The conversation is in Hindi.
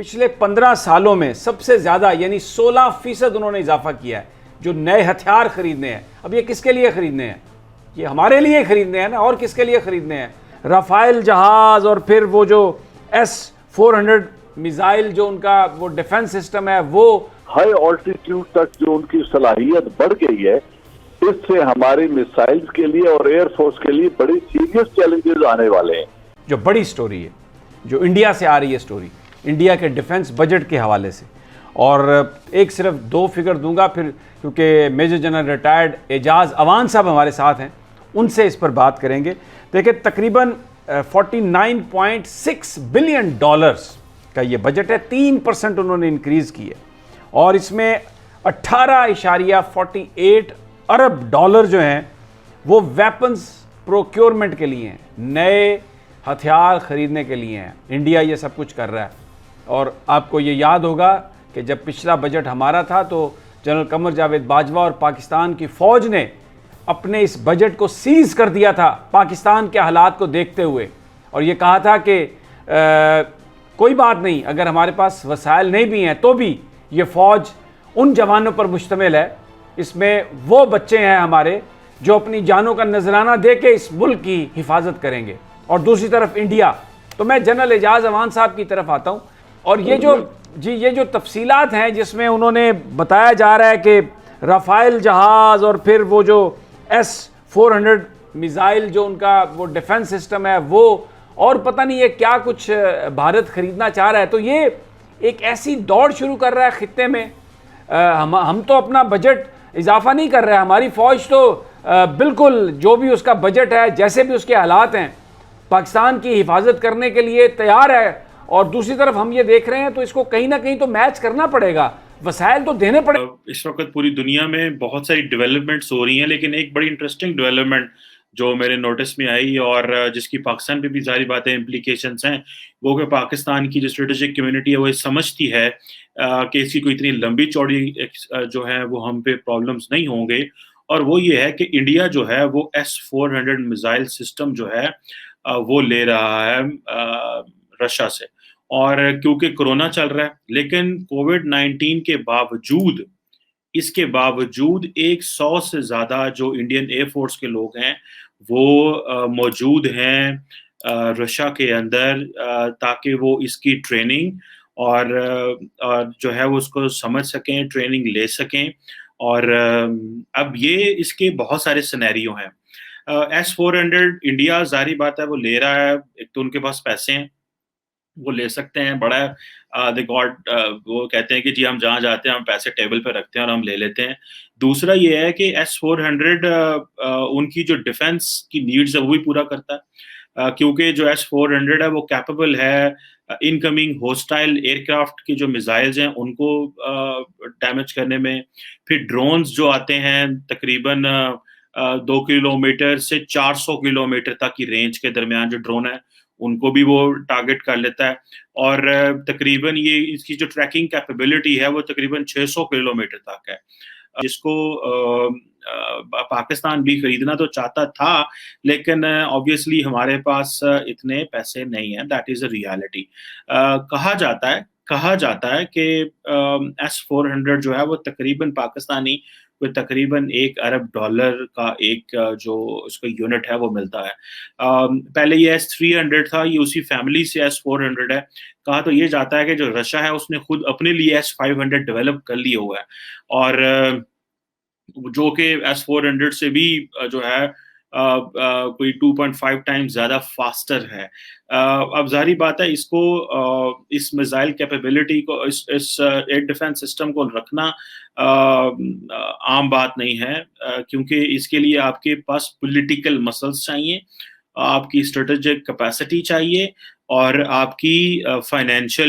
पिछले 15 सालों में सबसे ज़्यादा यानी 16% उन्होंने इजाफा किया है जो नए हथियार खरीदने हैं। अब ये किसके लिए खरीदने हैं? ये हमारे लिए खरीदने हैं ना, और किसके लिए खरीदने हैं? राफेल जहाज़ और फिर वो जो S-400 मिसाइल जो उनका वो डिफेंस सिस्टम है, वो हाई ऑल्टीट्यूड तक जो उनकी सलाहियत बढ़ गई है, इससे हमारे मिसाइल्स के लिए और एयरफोर्स के लिए बड़े सीरियस चैलेंजेस आने वाले हैं। जो बड़ी स्टोरी है, जो इंडिया से आ रही है स्टोरी, इंडिया के डिफेंस बजट के हवाले से, और एक सिर्फ 2 फिगर दूंगा फिर, क्योंकि major general retired Ejaz Awan sahab हमारे साथ हैं, उनसे इस पर बात करेंगे। देखिए, तकरीबन 49.6 बिलियन डॉलर्स का ये बजट है, 3% उन्होंने इंक्रीज़ की है, और इसमें 18.48 अरब डॉलर जो हैं वो वेपन्स प्रोक्योरमेंट के लिए हैं, नए हथियार खरीदने के लिए हैं। इंडिया ये सब कुछ कर रहा है। और आपको ये याद होगा कि जब पिछला बजट हमारा था तो जनरल कमर जावेद बाजवा और पाकिस्तान की फ़ौज ने अपने इस बजट को सीज़ कर दिया था पाकिस्तान के हालात को देखते हुए, और ये कहा था कि कोई बात नहीं, अगर हमारे पास वसाइल नहीं भी हैं तो भी ये फ़ौज उन जवानों पर मुश्तमिल है, इसमें वो बच्चे हैं हमारे जो अपनी जानों का नजराना दे के इस मुल्क की हिफाजत करेंगे। और दूसरी तरफ इंडिया, तो मैं जनरल एजाज अवान साहब की तरफ आता हूँ, और ये जो तफसीलात हैं जिसमें उन्होंने बताया जा रहा है कि राफेल जहाज़ और फिर वो जो S-400 मिसाइल जो उनका वो डिफेंस सिस्टम है, वो और पता नहीं ये क्या कुछ भारत खरीदना चाह रहा है, तो ये एक ऐसी दौड़ शुरू कर रहा है खित्ते में। हम तो अपना बजट इजाफा नहीं कर रहे हैं, हमारी फ़ौज तो बिल्कुल जो भी उसका बजट है, जैसे भी उसके हालात हैं, पाकिस्तान की हिफाजत करने के लिए तैयार है। और दूसरी तरफ हम ये देख रहे हैं तो इसको कहीं ना कहीं तो मैच करना पड़ेगा, वसाइल तो देने पड़े। इस वक्त पूरी दुनिया में बहुत सारी डेवलपमेंट्स हो रही हैं, लेकिन एक बड़ी इंटरेस्टिंग डेवलपमेंट जो मेरे नोटिस में आई और जिसकी पाकिस्तान पे भी सारी बातें इम्प्लीकेशंस हैं, वो कि पाकिस्तान की जो स्ट्रेटेजिक कम्युनिटी है वो ये समझती है कि इसकी कोई इतनी लंबी चौड़ी जो है वो हम पे प्रॉब्लम्स नहीं होंगे, और वो ये है कि इंडिया जो है वो S-400 मिसाइल सिस्टम जो है वो ले रहा है रशिया से। और क्योंकि कोरोना चल रहा है, लेकिन कोविड-19 के बावजूद, इसके बावजूद 100 से ज़्यादा जो इंडियन एयरफोर्स के लोग हैं वो मौजूद हैं रशिया के अंदर, ताकि वो इसकी ट्रेनिंग और जो है वो उसको समझ सकें, ट्रेनिंग ले सकें। और अब ये इसके बहुत सारे सिनेरियो हैं। S-400 इंडिया ज़ाहिर बात है वो ले रहा है, एक तो उनके पास पैसे हैं, वो ले सकते हैं, बड़ा दे गॉट वो कहते हैं कि जी हम जहाँ जाते हैं हम पैसे टेबल पे रखते हैं और हम ले लेते हैं। दूसरा ये है कि S-400 उनकी जो डिफेंस की नीड्स है वो भी पूरा करता है, क्योंकि जो S-400 है वो कैपेबल है इनकमिंग होस्टाइल एयरक्राफ्ट की जो मिसाइल्स हैं उनको डैमेज करने में। फिर ड्रोन्स जो आते हैं तकरीबन 2 किलोमीटर से 400 किलोमीटर तक की रेंज के दरमियान जो ड्रोन है उनको भी वो टारगेट कर लेता है, और तकरीबन ये इसकी जो ट्रैकिंग कैपेबिलिटी है वो तकरीबन 600 किलोमीटर तक है, जिसको पाकिस्तान भी खरीदना तो चाहता था, लेकिन ऑब्वियसली हमारे पास इतने पैसे नहीं हैं। That is a reality. कहा जाता है कि S-400 जो है वो तकरीबन पाकिस्तानी कोई तकरीबन 1 अरब डॉलर का एक जो उसका यूनिट है वो मिलता है। पहले ये S-300 था, ये उसी फैमिली से S-400 है। कहा तो ये जाता है कि जो रशिया है उसने खुद अपने लिए S-500 डेवलप कर लिया हुआ है, और जो कि S-400 से भी जो है कोई 2.5 टाइम्स ज़्यादा फास्टर है। अब ज़ाहिर बात है इसको इस मिसाइल कैपेबिलिटी को इस एयर डिफेंस सिस्टम को रखना आम बात नहीं है, क्योंकि इसके लिए आपके पास पॉलिटिकल मसल्स चाहिए, आपकी स्ट्रेटेजिक कैपेसिटी चाहिए, और आपकी फाइनेंशियल